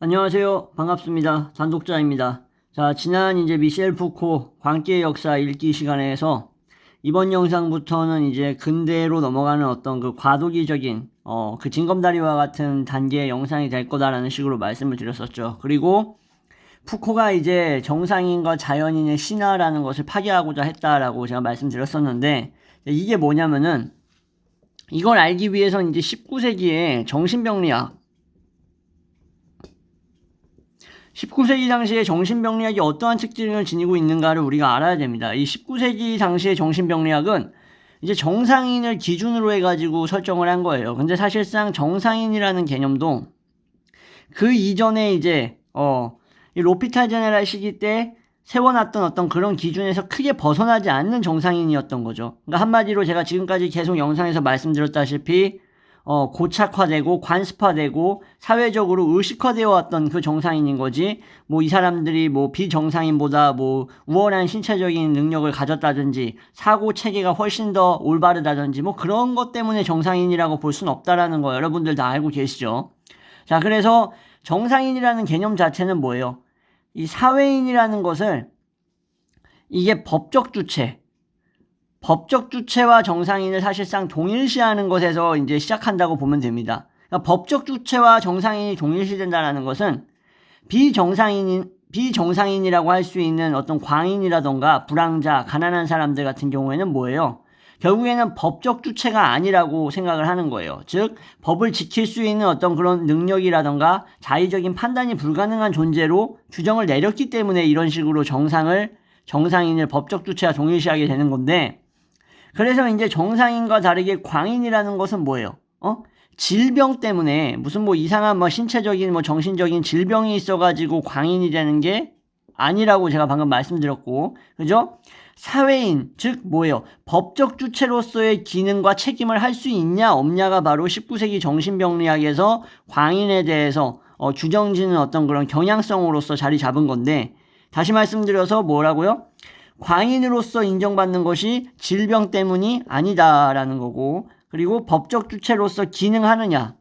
안녕하세요. 반갑습니다. 단독자입니다. 자, 지난 미셸 푸코 광기의 역사 읽기 시간에서 이번 영상부터는 근대로 넘어가는 어떤 그 과도기적인 그 징검다리와 같은 단계의 영상이 될 거다라는 식으로 말씀을 드렸었죠. 그리고 푸코가 정상인과 자연인의 신화라는 것을 파괴하고자 했다라고 제가 말씀드렸었는데, 이게 뭐냐면은 이걸 알기 위해서 19세기에 정신병리학 19세기 당시에 정신병리학이 어떠한 특징을 지니고 있는가를 우리가 알아야 됩니다. 이 19세기 당시의 정신병리학은 정상인을 기준으로 해가지고 설정을 한 거예요. 근데 사실상 정상인이라는 개념도 그 이전에 이 로피탈 제네랄 시기 때 세워놨던 어떤 그런 기준에서 크게 벗어나지 않는 정상인이었던 거죠. 그러니까 한마디로 제가 지금까지 계속 영상에서 말씀드렸다시피 고착화되고 관습화되고 사회적으로 의식화되어 왔던 그 정상인인 거지, 뭐 이 사람들이 뭐 비정상인보다 뭐 우월한 신체적인 능력을 가졌다든지 사고 체계가 훨씬 더 올바르다든지 뭐 그런 것 때문에 정상인이라고 볼 수는 없다라는 거 여러분들 다 알고 계시죠. 자, 그래서 정상인이라는 개념 자체는 뭐예요? 이 사회인이라는 것을 이게 법적 주체와 정상인을 사실상 동일시하는 것에서 시작한다고 보면 됩니다. 그러니까 법적 주체와 정상인이 동일시된다는 것은 비정상인이라고 할 수 있는 어떤 광인이라던가 불황자, 가난한 사람들 같은 경우에는 뭐예요? 결국에는 법적 주체가 아니라고 생각을 하는 거예요. 즉, 법을 지킬 수 있는 어떤 그런 능력이라던가 자의적인 판단이 불가능한 존재로 규정을 내렸기 때문에 이런 식으로 정상인을 법적 주체와 동일시하게 되는 건데, 그래서 정상인과 다르게 광인이라는 것은 뭐예요? 질병 때문에 무슨 뭐 이상한 뭐 신체적인 뭐 정신적인 질병이 있어가지고 광인이 되는 게 아니라고 제가 방금 말씀드렸고, 그죠? 사회인, 즉 뭐예요? 법적 주체로서의 기능과 책임을 할 수 있냐 없냐가 바로 19세기 정신병리학에서 광인에 대해서 규정짓는 어떤 그런 경향성으로서 자리 잡은 건데, 다시 말씀드려서 뭐라고요? 광인으로서 인정받는 것이 질병 때문이 아니다라는 거고, 그리고 법적 주체로서 기능하느냐,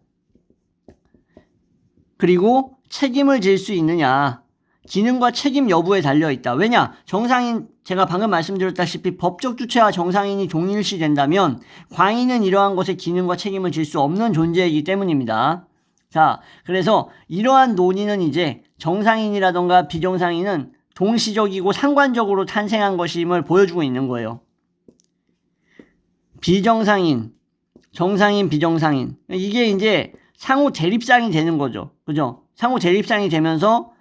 그리고 책임을 질 수 있느냐, 기능과 책임 여부에 달려있다. 왜냐? 정상인, 제가 방금 말씀드렸다시피 법적 주체와 정상인이 동일시 된다면 광인은 이러한 것에 기능과 책임을 질 수 없는 존재이기 때문입니다. 자, 그래서 이러한 논의는 정상인이라던가 비정상인은 동시적이고 상관적으로 탄생한 것임을 보여주고 있는 거예요. 비정상인, 정상인, 비정상인. 이게 상호 대립상이 되는 거죠. 그죠? 상호 대립상이 되면서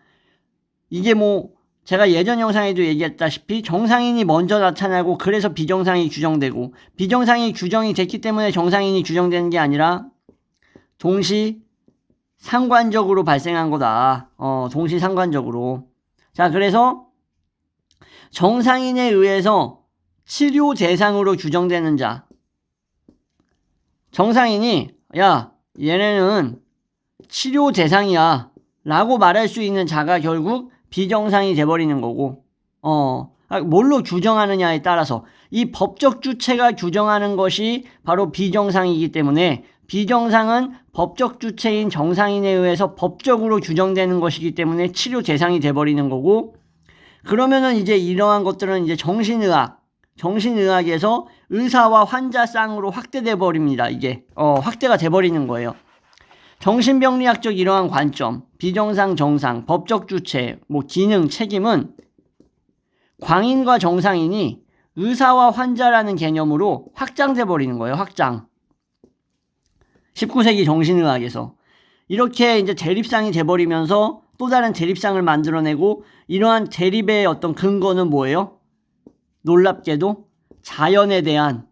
이게 뭐 제가 예전 영상에도 얘기했다시피 정상인이 먼저 나타나고 그래서 비정상이 규정되고, 비정상이 규정이 됐기 때문에 정상인이 규정되는 게 아니라 동시 상관적으로 발생한 거다. 동시 상관적으로. 자, 그래서 정상인에 의해서 치료 대상으로 규정되는 자, 정상인이 야, 얘네는 치료 대상이야 라고 말할 수 있는 자가 결국 비정상이 돼버리는 거고, 뭘로 규정하느냐에 따라서 이 법적 주체가 규정하는 것이 바로 비정상이기 때문에 비정상은 법적 주체인 정상인에 의해서 법적으로 규정되는 것이기 때문에 치료 대상이 돼버리는 거고, 그러면은 이러한 것들은 정신의학에서 의사와 환자 쌍으로 확대돼 버립니다. 확대가 돼 버리는 거예요. 정신병리학적 이러한 관점, 비정상, 정상, 법적 주체, 뭐 기능, 책임은 광인과 정상인이 의사와 환자라는 개념으로 확장돼 버리는 거예요. 확장. 19세기 정신의학에서 이렇게 대립상이 돼 버리면서 또 다른 대립상을 만들어내고, 이러한 대립의 어떤 근거는 뭐예요? 놀랍게도 자연에 대한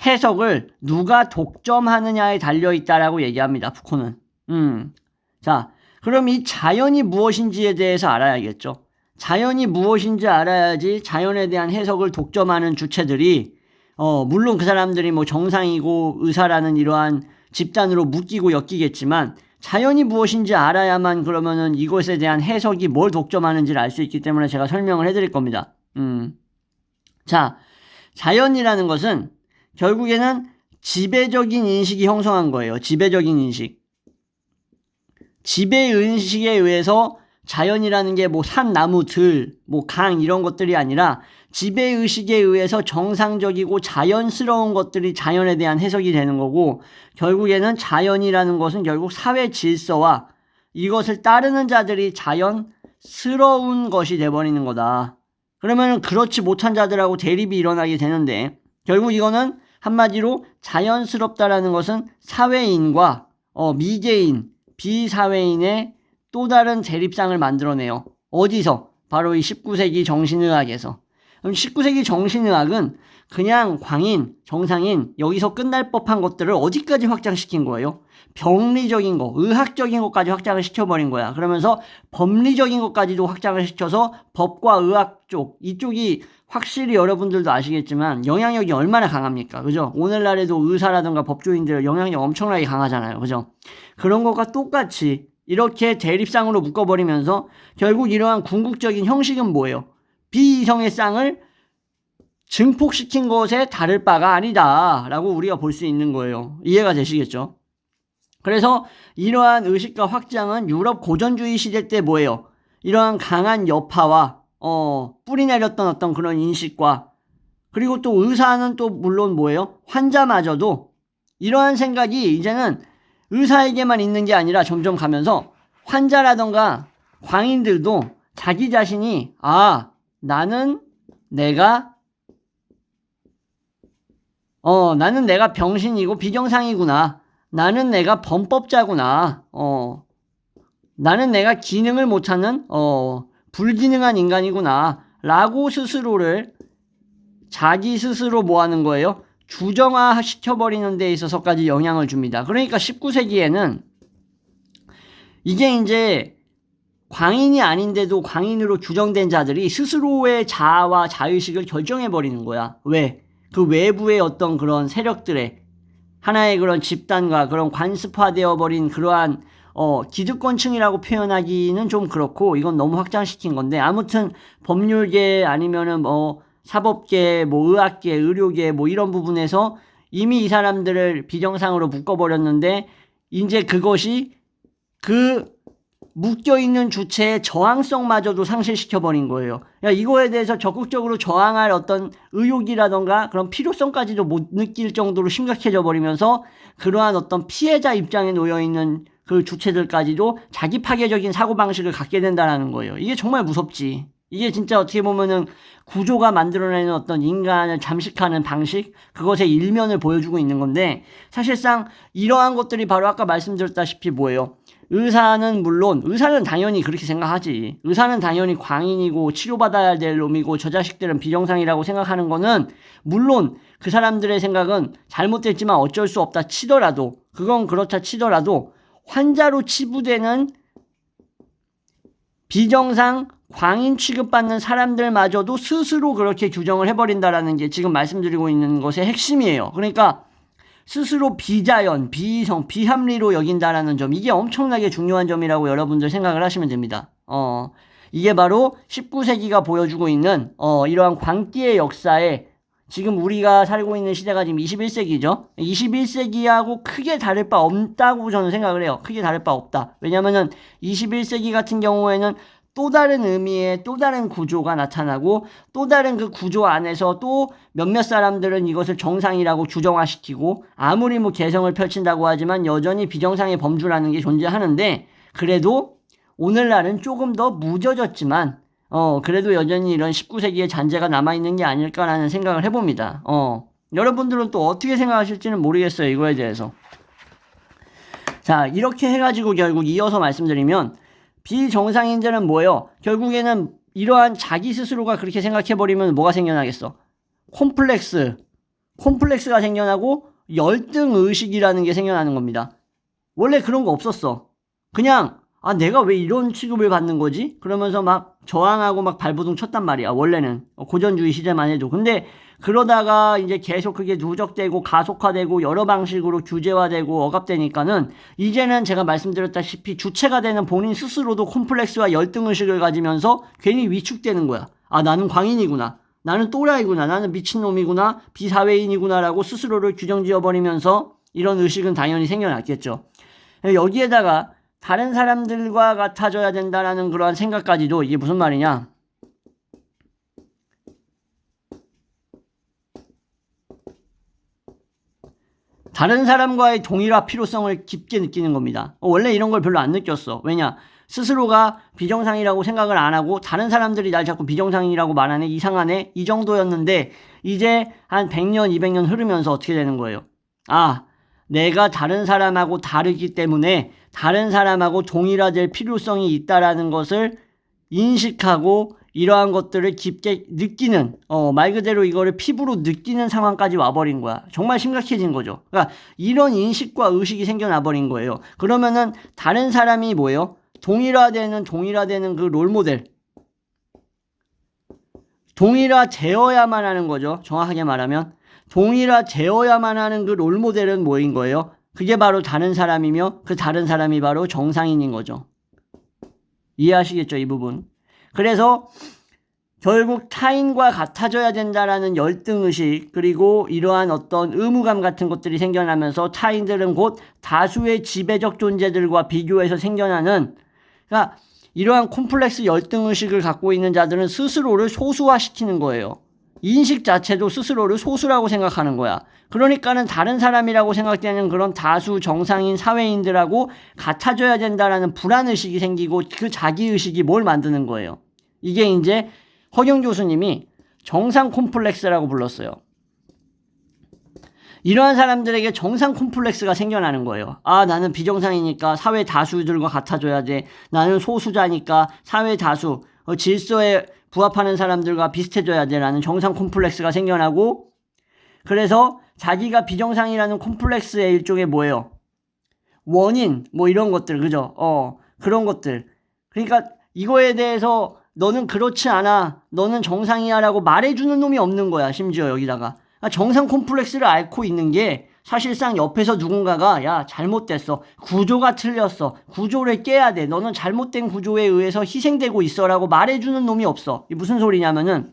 해석을 누가 독점하느냐에 달려있다라고 얘기합니다. 푸코는. 자, 그럼 이 자연이 무엇인지에 대해서 알아야겠죠. 자연이 무엇인지 알아야지 자연에 대한 해석을 독점하는 주체들이 물론 그 사람들이 뭐 정상이고 의사라는 이러한 집단으로 묶이고 엮이겠지만, 자연이 무엇인지 알아야만 그러면은 이것에 대한 해석이 뭘 독점하는지를 알 수 있기 때문에 제가 설명을 해드릴 겁니다. 자, 자연이라는 것은 결국에는 지배적인 인식이 형성한 거예요. 지배적인 인식. 지배의식에 의해서 자연이라는 게 뭐 산, 나무, 들, 뭐 강 이런 것들이 아니라 지배의식에 의해서 정상적이고 자연스러운 것들이 자연에 대한 해석이 되는 거고, 결국에는 자연이라는 것은 결국 사회 질서와 이것을 따르는 자들이 자연스러운 것이 돼버리는 거다. 그러면 그렇지 못한 자들하고 대립이 일어나게 되는데, 결국 이거는 한마디로 자연스럽다라는 것은 사회인과 미개인, 비사회인의 또 다른 대립상을 만들어내요. 어디서? 바로 이 19세기 정신의학에서. 그럼 19세기 정신의학은 그냥 광인, 정상인, 여기서 끝날 법한 것들을 어디까지 확장시킨 거예요? 병리적인 거, 의학적인 것까지 확장을 시켜버린 거야. 그러면서 법리적인 것까지도 확장을 시켜서 법과 의학 쪽, 이쪽이 확실히 여러분들도 아시겠지만 영향력이 얼마나 강합니까? 그죠? 오늘날에도 의사라든가 법조인들 영향력 엄청나게 강하잖아요. 그죠? 그런 것과 똑같이 이렇게 대립상으로 묶어버리면서 결국 이러한 궁극적인 형식은 뭐예요? 비이성의 쌍을 증폭시킨 것에 다를 바가 아니다 라고 우리가 볼 수 있는 거예요. 이해가 되시겠죠? 그래서 이러한 의식과 확장은 유럽 고전주의 시대 때 뭐예요? 이러한 강한 여파와 뿌리 내렸던 어떤 그런 인식과, 그리고 또 의사는 또 물론 뭐예요? 환자마저도 이러한 생각이 이제는 의사에게만 있는 게 아니라 점점 가면서 환자라던가 광인들도 자기 자신이 나는 내가 병신이고 비정상이구나. 나는 내가 범법자구나. 나는 내가 기능을 못하는 불기능한 인간이구나 라고 스스로를 자기 스스로 뭐 하는 거예요? 주정화 시켜버리는 데 있어서까지 영향을 줍니다. 그러니까 19세기에는 이게 이제 광인이 아닌데도 광인으로 주정된 자들이 스스로의 자아와 자의식을 결정해버리는 거야. 왜? 그 외부의 어떤 그런 세력들의 하나의 그런 집단과 그런 관습화되어 버린 그러한 기득권층이라고 표현하기는 좀 그렇고, 이건 너무 확장시킨 건데, 아무튼 법률계 아니면은 사법계, 의학계, 의료계 이런 부분에서 이미 이 사람들을 비정상으로 묶어버렸는데, 이제 그것이 그 묶여있는 주체의 저항성마저도 상실시켜버린 거예요. 이거에 대해서 적극적으로 저항할 어떤 의욕이라던가 그런 필요성까지도 못 느낄 정도로 심각해져 버리면서 그러한 어떤 피해자 입장에 놓여있는 그 주체들까지도 자기 파괴적인 사고방식을 갖게 된다는 거예요. 이게 정말 무섭지. 이게 진짜 어떻게 보면은 구조가 만들어내는 어떤 인간을 잠식하는 방식, 그것의 일면을 보여주고 있는 건데, 사실상 이러한 것들이 바로 아까 말씀드렸다시피 뭐예요? 의사는 당연히 그렇게 생각하지. 의사는 당연히 광인이고 치료받아야 될 놈이고 저 자식들은 비정상이라고 생각하는 거는, 물론 그 사람들의 생각은 잘못됐지만 어쩔 수 없다 치더라도, 그건 그렇다 치더라도 환자로 치부되는 비정상 광인 취급받는 사람들마저도 스스로 그렇게 규정을 해버린다라는 게 지금 말씀드리고 있는 것의 핵심이에요. 그러니까 스스로 비자연, 비이성, 비합리로 여긴다라는 점, 이게 엄청나게 중요한 점이라고 여러분들 생각을 하시면 됩니다. 이게 바로 19세기가 보여주고 있는 이러한 광기의 역사에, 지금 우리가 살고 있는 시대가 지금 21세기죠. 21세기하고 크게 다를 바 없다고 저는 생각을 해요. 크게 다를 바 없다. 왜냐면은 21세기 같은 경우에는 또 다른 의미의 또 다른 구조가 나타나고, 또 다른 그 구조 안에서 또 몇몇 사람들은 이것을 정상이라고 주정화시키고, 아무리 개성을 펼친다고 하지만 여전히 비정상의 범주라는 게 존재하는데, 그래도 오늘날은 조금 더 무뎌졌지만 그래도 여전히 이런 19세기의 잔재가 남아있는 게 아닐까라는 생각을 해봅니다. 여러분들은 또 어떻게 생각하실지는 모르겠어요, 이거에 대해서. 자, 이렇게 해가지고 결국 이어서 말씀드리면, 비정상인들은 뭐예요? 결국에는 이러한 자기 스스로가 그렇게 생각해버리면 뭐가 생겨나겠어? 콤플렉스가 생겨나고 열등의식이라는 게 생겨나는 겁니다. 원래 그런 거 없었어. 그냥 내가 왜 이런 취급을 받는 거지? 그러면서 막 저항하고 막 발버둥 쳤단 말이야, 원래는. 고전주의 시대만 해도. 근데 그러다가 이제 계속 그게 누적되고 가속화되고 여러 방식으로 규제화되고 억압되니까는, 이제는 제가 말씀드렸다시피 주체가 되는 본인 스스로도 콤플렉스와 열등의식을 가지면서 괜히 위축되는 거야. 나는 광인이구나, 나는 또라이구나, 나는 미친놈이구나, 비사회인이구나라고 스스로를 규정지어버리면서 이런 의식은 당연히 생겨났겠죠. 여기에다가 다른 사람들과 같아져야 된다라는 그러한 생각까지도 이게 무슨 말이냐? 다른 사람과의 동일화 필요성을 깊게 느끼는 겁니다. 원래 이런 걸 별로 안 느꼈어. 왜냐? 스스로가 비정상이라고 생각을 안 하고 다른 사람들이 날 자꾸 비정상이라고 말하네, 이상하네, 이 정도였는데 이제 한 100년, 200년 흐르면서 어떻게 되는 거예요? 아, 내가 다른 사람하고 다르기 때문에 다른 사람하고 동일화될 필요성이 있다라는 것을 인식하고 이러한 것들을 깊게 느끼는, 말 그대로 이거를 피부로 느끼는 상황까지 와버린 거야. 정말 심각해진 거죠. 그러니까 이런 인식과 의식이 생겨나 버린 거예요. 그러면은 다른 사람이 뭐예요? 동일화되는 그 롤모델. 동일화되어야만 하는 거죠. 정확하게 말하면. 동일화되어야만 하는 그 롤모델은 뭐인 거예요? 그게 바로 다른 사람이며 그 다른 사람이 바로 정상인인 거죠. 이해하시겠죠, 이 부분? 그래서 결국 타인과 같아져야 된다라는 열등의식, 그리고 이러한 어떤 의무감 같은 것들이 생겨나면서 타인들은 곧 다수의 지배적 존재들과 비교해서 생겨나는, 그러니까 이러한 콤플렉스 열등의식을 갖고 있는 자들은 스스로를 소수화시키는 거예요. 인식 자체도 스스로를 소수라고 생각하는 거야. 그러니까는 다른 사람이라고 생각되는 그런 다수 정상인 사회인들하고 같아져야 된다라는 불안의식이 생기고 그 자기의식이 뭘 만드는 거예요. 이게 이제 허경 교수님이 정상 콤플렉스라고 불렀어요. 이러한 사람들에게 정상 콤플렉스가 생겨나는 거예요. 아, 나는 비정상이니까 사회 다수들과 같아져야 돼. 나는 소수자니까 사회 다수, 질서에 부합하는 사람들과 비슷해져야 돼. 라는 정상 콤플렉스가 생겨나고, 그래서 자기가 비정상이라는 콤플렉스의 일종의 뭐예요? 원인, 뭐 이런 것들, 그죠? 그런 것들. 그러니까 이거에 대해서 너는 그렇지 않아, 너는 정상이야 라고 말해주는 놈이 없는 거야. 심지어 여기다가 정상 콤플렉스를 앓고 있는 게 사실상 옆에서 누군가가 야, 잘못됐어, 구조가 틀렸어, 구조를 깨야 돼, 너는 잘못된 구조에 의해서 희생되고 있어 라고 말해주는 놈이 없어. 이게 무슨 소리냐면은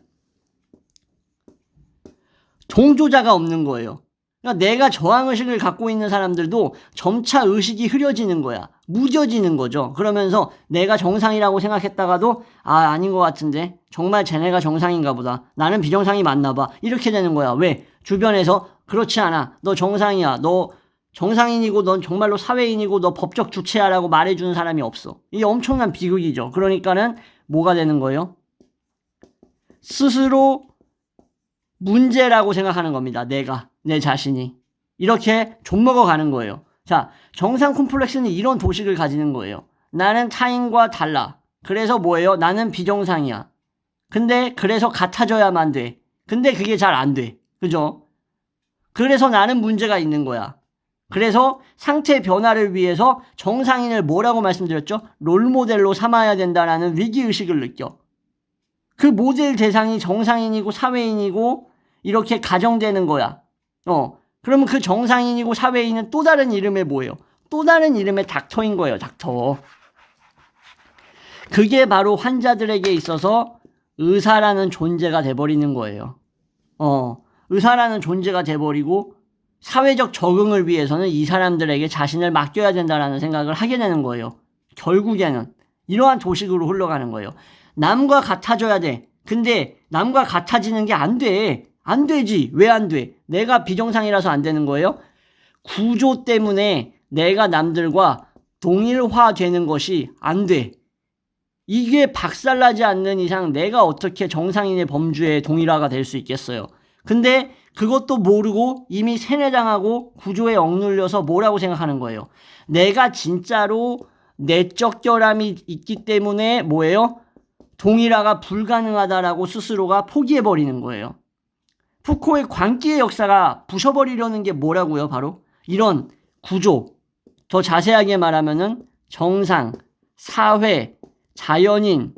동조자가 없는 거예요. 그러니까 내가 저항의식을 갖고 있는 사람들도 점차 의식이 흐려지는 거야. 무뎌지는 거죠. 그러면서 내가 정상이라고 생각했다가도 아닌 것 같은데 정말 쟤네가 정상인가 보다, 나는 비정상이 맞나 봐, 이렇게 되는 거야. 왜? 주변에서 그렇지 않아, 너 정상이야, 너 정상인이고 넌 정말로 사회인이고 너 법적 주체야 라고 말해주는 사람이 없어. 이게 엄청난 비극이죠. 그러니까는 뭐가 되는 거예요? 스스로 문제라고 생각하는 겁니다. 내 자신이. 이렇게 좀먹어 가는 거예요. 자, 정상 콤플렉스는 이런 도식을 가지는 거예요. 나는 타인과 달라. 그래서 뭐예요? 나는 비정상이야. 근데 그래서 같아져야만 돼. 근데 그게 잘 안 돼. 그죠? 그래서 나는 문제가 있는 거야. 그래서 상태 변화를 위해서 정상인을 뭐라고 말씀드렸죠? 롤모델로 삼아야 된다라는 위기의식을 느껴. 그 모델 대상이 정상인이고 사회인이고 이렇게 가정되는 거야. 그러면 그 정상인이고 사회인은 또 다른 이름의 뭐예요? 또 다른 이름의 닥터인 거예요. 닥터. 그게 바로 환자들에게 있어서 의사라는 존재가 돼버리는 거예요. 의사라는 존재가 돼버리고 사회적 적응을 위해서는 이 사람들에게 자신을 맡겨야 된다라는 생각을 하게 되는 거예요. 결국에는 이러한 도식으로 흘러가는 거예요. 남과 같아져야 돼. 근데 남과 같아지는 게 안 돼. 안 되지. 왜 안 돼? 내가 비정상이라서 안 되는 거예요? 구조 때문에 내가 남들과 동일화되는 것이 안 돼. 이게 박살나지 않는 이상 내가 어떻게 정상인의 범주에 동일화가 될 수 있겠어요? 근데 그것도 모르고 이미 세뇌당하고 구조에 억눌려서 뭐라고 생각하는 거예요? 내가 진짜로 내적 결함이 있기 때문에 뭐예요? 동일화가 불가능하다라고 스스로가 포기해버리는 거예요. 푸코의 광기의 역사가 부셔버리려는 게 뭐라고요? 바로 이런 구조, 더 자세하게 말하면은 정상, 사회, 자연인,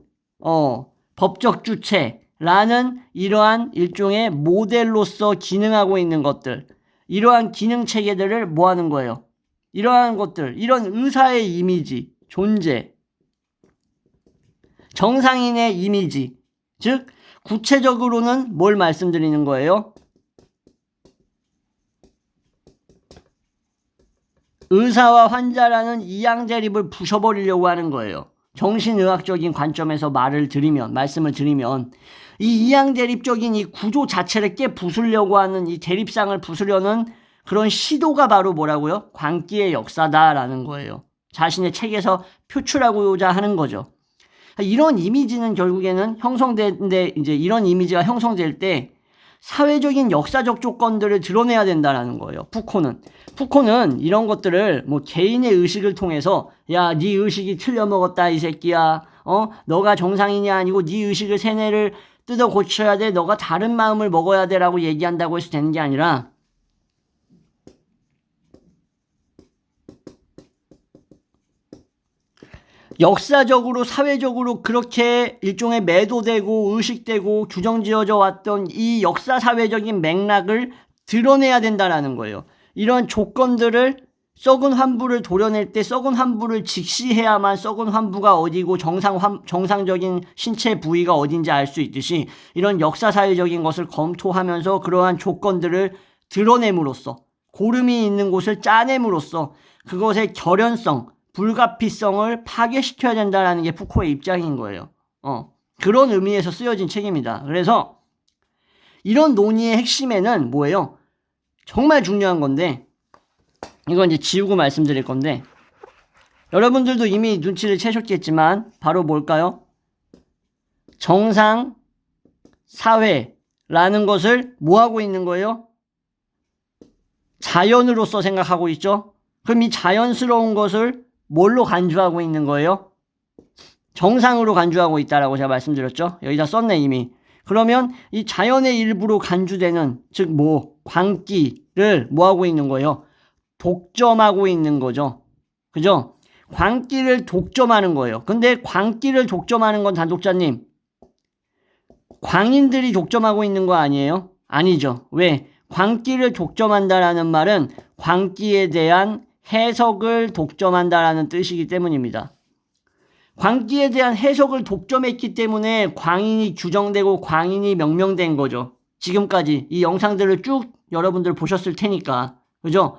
법적 주체라는 이러한 일종의 모델로서 기능하고 있는 것들, 이러한 기능 체계들을 뭐 하는 거예요? 이러한 것들, 이런 의사의 이미지, 존재, 정상인의 이미지, 즉 구체적으로는 뭘 말씀드리는 거예요? 의사와 환자라는 이양대립을 부숴버리려고 하는 거예요. 정신의학적인 관점에서 말씀을 드리면 이 이양대립적인 이 구조 자체를 부수려고 하는 이 대립상을 부수려는 그런 시도가 바로 뭐라고요? 광기의 역사다라는 거예요. 자신의 책에서 표출하고자 하는 거죠. 이런 이미지는 결국에는 형성되는데, 이제 이런 이미지가 형성될 때 사회적인 역사적 조건들을 드러내야 된다라는 거예요. 푸코는 이런 것들을 뭐 개인의 의식을 통해서 야, 네 의식이 틀려먹었다 이 새끼야. 너가 정상인이 아니고 네 의식을 세뇌를 뜯어 고쳐야 돼. 너가 다른 마음을 먹어야 돼라고 얘기한다고 해서 되는 게 아니라 역사적으로 사회적으로 그렇게 일종의 매도되고 의식되고 규정지어져 왔던 이 역사 사회적인 맥락을 드러내야 된다라는 거예요. 이런 조건들을 썩은 환부를 도려낼 때 썩은 환부를 직시해야만 썩은 환부가 어디고 정상적인 신체 부위가 어딘지 알 수 있듯이 이런 역사 사회적인 것을 검토하면서 그러한 조건들을 드러냄으로써 고름이 있는 곳을 짜냄으로써 그것의 결연성, 불가피성을 파괴시켜야 된다는 게 푸코의 입장인 거예요. 그런 의미에서 쓰여진 책입니다. 그래서 이런 논의의 핵심에는 뭐예요? 정말 중요한 건데 이건 이제 지우고 말씀드릴 건데 여러분들도 이미 눈치를 채셨겠지만 바로 뭘까요? 정상 사회라는 것을 뭐 하고 있는 거예요? 자연으로서 생각하고 있죠? 그럼 이 자연스러운 것을 뭘로 간주하고 있는 거예요? 정상으로 간주하고 있다라고 제가 말씀드렸죠? 여기다 썼네 이미. 그러면 이 자연의 일부로 간주되는 즉 광기를 뭐 하고 있는 거예요? 독점하고 있는 거죠. 그죠? 광기를 독점하는 거예요. 근데 광기를 독점하는 건 단독자님 광인들이 독점하고 있는 거 아니에요? 아니죠. 왜? 광기를 독점한다라는 말은 광기에 대한 해석을 독점한다라는 뜻이기 때문입니다. 광기에 대한 해석을 독점했기 때문에 광인이 규정되고 광인이 명명된 거죠. 지금까지 이 영상들을 쭉 여러분들 보셨을 테니까. 그죠?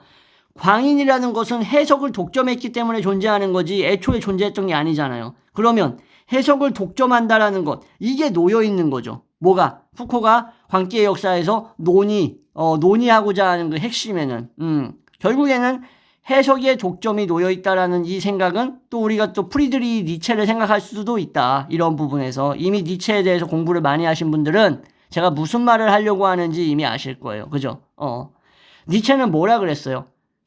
광인이라는 것은 해석을 독점했기 때문에 존재하는 거지 애초에 존재했던 게 아니잖아요. 그러면 해석을 독점한다라는 것, 이게 놓여 있는 거죠. 뭐가? 푸코가 광기의 역사에서 논의하고자 하는 그 핵심에는 결국에는 해석의 독점이 놓여 있다라는 이 생각은 또 우리가 또 프리드리히 니체를 생각할 수도 있다. 이런 부분에서 이미 니체에 대해서 공부를 많이 하신 분들은 제가 무슨 말을 하려고 하는지 이미 아실 거예요. 그죠? 니체는 뭐라 그랬어요?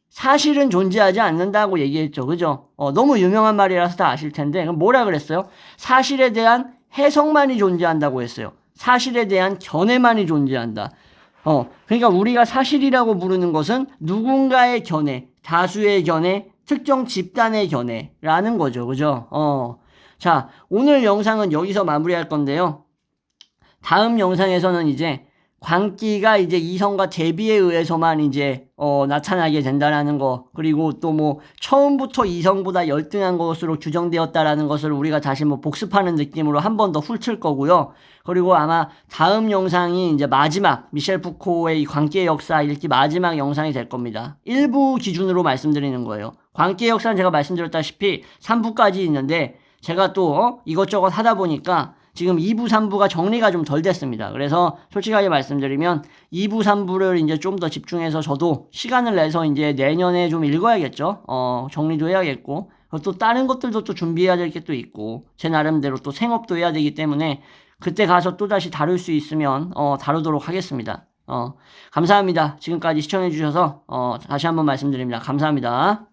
사실은 존재하지 않는다고 얘기했죠. 그죠? 너무 유명한 말이라서 다 아실 텐데 그럼 뭐라 그랬어요? 사실에 대한 해석만이 존재한다고 했어요. 사실에 대한 견해만이 존재한다. 그러니까 우리가 사실이라고 부르는 것은 누군가의 견해, 다수의 견해, 특정 집단의 견해라는 거죠. 그죠? 자, 오늘 영상은 여기서 마무리할 건데요. 다음 영상에서는 이제 광기가 이제 이성과 대비에 의해서만 이제 나타나게 된다라는 거, 그리고 또 뭐 처음부터 이성보다 열등한 것으로 규정되었다라는 것을 우리가 다시 뭐 복습하는 느낌으로 한 번 더 훑을 거고요. 그리고 아마 다음 영상이 이제 마지막 미셸 푸코의 이 광기의 역사 읽기 마지막 영상이 될 겁니다. 1부 기준으로 말씀드리는 거예요. 광기의 역사는 제가 말씀드렸다시피 3부까지 있는데 제가 또 이것저것 하다 보니까 지금 2부, 3부가 정리가 좀 덜 됐습니다. 그래서 솔직하게 말씀드리면 2부, 3부를 이제 좀 더 집중해서 저도 시간을 내서 이제 내년에 좀 읽어야겠죠. 정리도 해야겠고. 또 다른 것들도 또 준비해야 될 게 또 있고, 제 나름대로 또 생업도 해야 되기 때문에 그때 가서 또 다시 다룰 수 있으면, 다루도록 하겠습니다. 감사합니다. 지금까지 시청해주셔서, 다시 한번 말씀드립니다. 감사합니다.